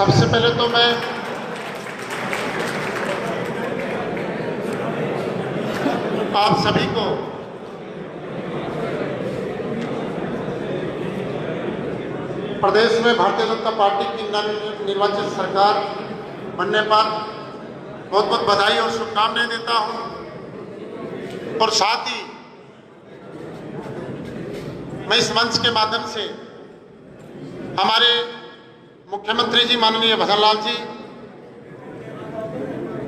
सबसे पहले तो मैं आप सभी को प्रदेश में भारतीय जनता पार्टी की नवनिर्वाचित सरकार बनने पर बहुत बहुत बधाई और शुभकामनाएं देता हूं। और साथ ही मैं इस मंच के माध्यम से हमारे मुख्यमंत्री जी माननीय भजनलाल जी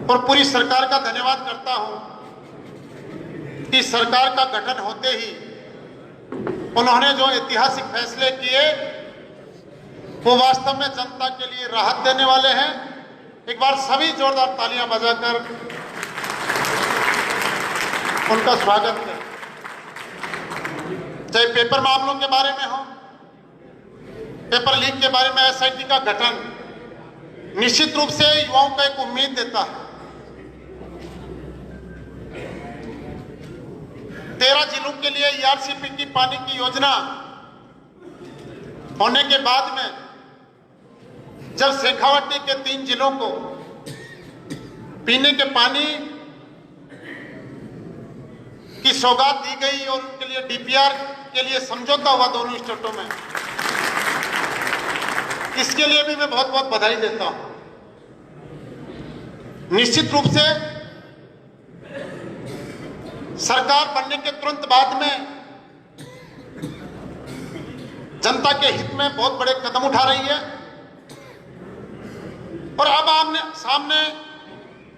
और पूरी सरकार का धन्यवाद करता हूं कि सरकार का गठन होते ही उन्होंने जो ऐतिहासिक फैसले किए वो वास्तव में जनता के लिए राहत देने वाले हैं। एक बार सभी जोरदार तालियां बजाकर उनका स्वागत करें। चाहे पेपर मामलों के बारे में हो, पेपर लीक के बारे में, एसआईटी का गठन निश्चित रूप से युवाओं को एक उम्मीद देता है। 13 जिलों के लिए ईआरसीपी की पानी की योजना होने के बाद में जब शेखावाटी के 3 जिलों को पीने के पानी की सौगात दी गई और उनके लिए डीपीआर के लिए समझौता हुआ दोनों स्टेटों में, इसके लिए भी मैं बहुत बहुत बधाई देता हूं। निश्चित रूप से सरकार बनने के तुरंत बाद में जनता के हित में बहुत बड़े कदम उठा रही है और अब आमने सामने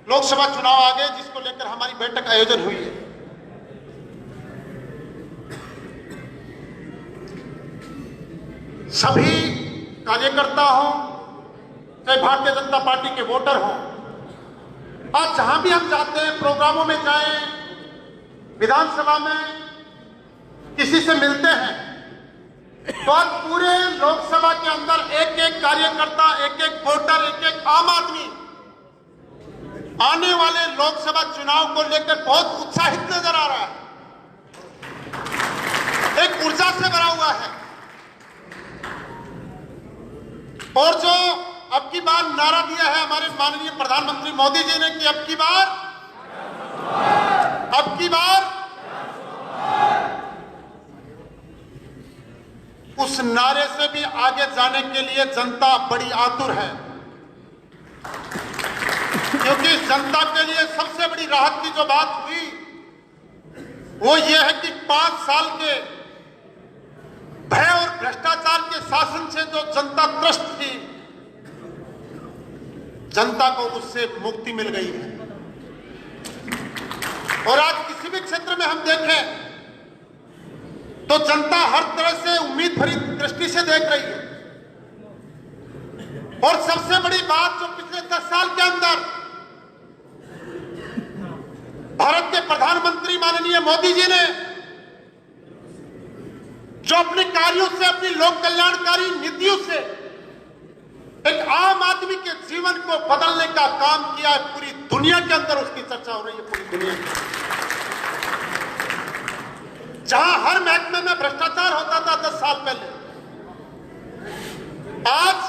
लोकसभा चुनाव आ गए, जिसको लेकर हमारी बैठक आयोजन हुई है। सभी कार्यकर्ता हों, चाहे भारतीय जनता पार्टी के वोटर हों, आज जहां भी हम जाते हैं, प्रोग्रामों में जाएं, विधानसभा में किसी से मिलते हैं, तो आज पूरे लोकसभा के अंदर एक एक कार्यकर्ता, एक एक वोटर, एक एक आम आदमी आने वाले लोकसभा चुनाव को लेकर बहुत उत्साहित नजर आ रहा है, एक ऊर्जा से भरा हुआ है। और जो अब की बार नारा दिया है हमारे माननीय प्रधानमंत्री मोदी जी ने कि अब की बार उस नारे से भी आगे जाने के लिए जनता बड़ी आतुर है, क्योंकि जनता के लिए सबसे बड़ी राहत की जो बात हुई वो ये है कि 5 साल के भय और भ्रष्टाचार के शासन से जो जनता त्रस्त थी, जनता को उससे मुक्ति मिल गई है। और आज किसी भी क्षेत्र में हम देखें तो जनता हर तरह से उम्मीद भरी दृष्टि से देख रही है। और सबसे बड़ी बात जो पिछले 10 साल के अंदर भारत के प्रधानमंत्री माननीय मोदी जी ने जो अपने कार्यों से, अपनी लोक कल्याणकारी नीतियों से एक आम आदमी के जीवन को बदलने का काम किया है, पूरी दुनिया के अंदर उसकी चर्चा हो रही है, पूरी दुनिया में। जहां हर महकमे में भ्रष्टाचार होता था 10 साल पहले, आज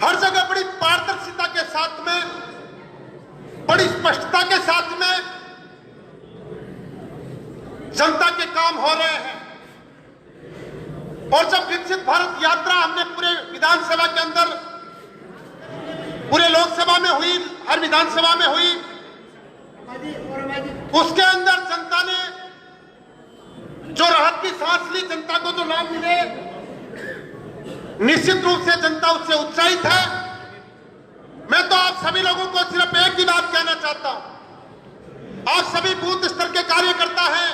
हर जगह बड़ी पारदर्शिता के साथ में, बड़ी स्पष्टता के साथ में जनता के काम हो रहे हैं। और जब विकसित भारत यात्रा हमने पूरे विधानसभा के अंदर, पूरे लोकसभा में हुई, हर विधानसभा में हुई, उसके अंदर जनता ने जो राहत की सांस ली, जनता को जो लाभ मिले, निश्चित रूप से जनता उससे उत्साहित है। मैं तो आप सभी लोगों को सिर्फ एक ही बात कहना चाहता हूं, आप सभी बूथ स्तर के कार्यकर्ता हैं,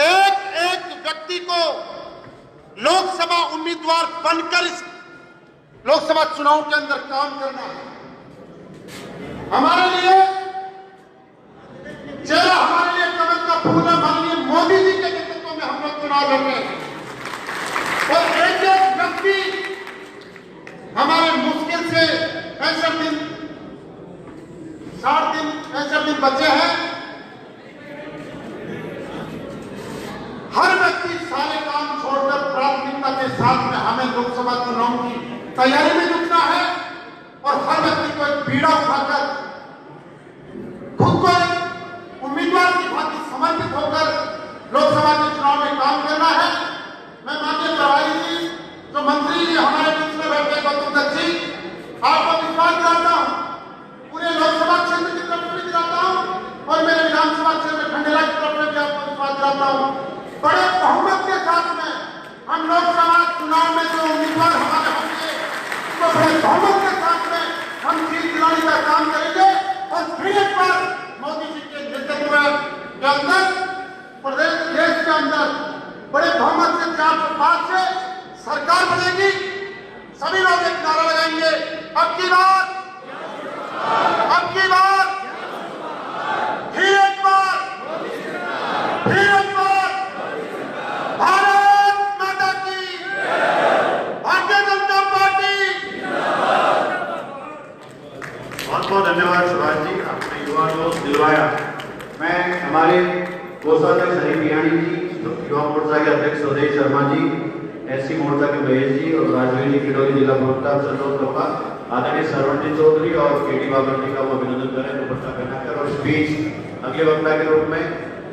एक एक व्यक्ति को लोकसभा उम्मीदवार बनकर इस लोकसभा चुनाव के अंदर काम करना है। हमारे लिए चेहरा, हमारे लिए कमल का फूल है, माननीय मोदी जी के नेतृत्व में हम लोग चुनाव लड़ रहे हैं। और एक एक व्यक्ति हमारे मुश्किल से 65 दिन, 60 दिन, 65 दिन बचे हैं। हर व्यक्ति सारे काम छोड़कर प्राथमिकता के साथ में हमें लोकसभा चुनाव की तैयारी में जुटना है और हर व्यक्ति को एक बीड़ा उठाकर खुद को एक उम्मीदवार की भांति समर्पित होकर लोकसभा के चुनाव में काम करना है। मैं माननीय प्रभारी जी, जो मंत्री जी हमारे बीच में बैठे गौतम दत्त जी, आपको विश्वास दिलाता हूँ, पूरे लोकसभा क्षेत्र की तरफ से भी दिलाता हूँ और मेरे विधानसभा क्षेत्र खंडेला की तरफ से भी आपको विश्वास दिलाता हूँ, बड़े बहुमत के साथ में हम लोकसभा चुनाव में जो उम्मीदवार हमारे होंगे तो बड़े बहुमत के साथ में हम जीत दिलाने का काम करेंगे और फिर एक बार मोदी जी के नेतृत्व के अंदर प्रदेश देश के अंदर बड़े बहुमत से 405 से सरकार बनेगी। सभी लोग एक नारा लगाएंगे, अब की बार फिर एक बार भारत माता की, भारतीय जनता पार्टी। बहुत बहुत धन्यवाद सुभाष जी, आपने युवा को दिलवाया। मैं हमारे कोषाध्यक्ष हरी बिहानी जी, युवा मोर्चा के अध्यक्ष उदय शर्मा जी, एससी मोर्चा के महेश जी और राजवीर जी किडोली जिला प्रवक्ता संतोष कप्पा, आदरणीय सरवण चौधरी और केडी बाबर जी का वो अभिनंदन करें दुपट्टा पहनाकर और स्पीच अगले वक्ता के रूप में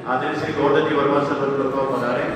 आदरणीय श्री गौतम जी वर्मा सरपंच को पधारें।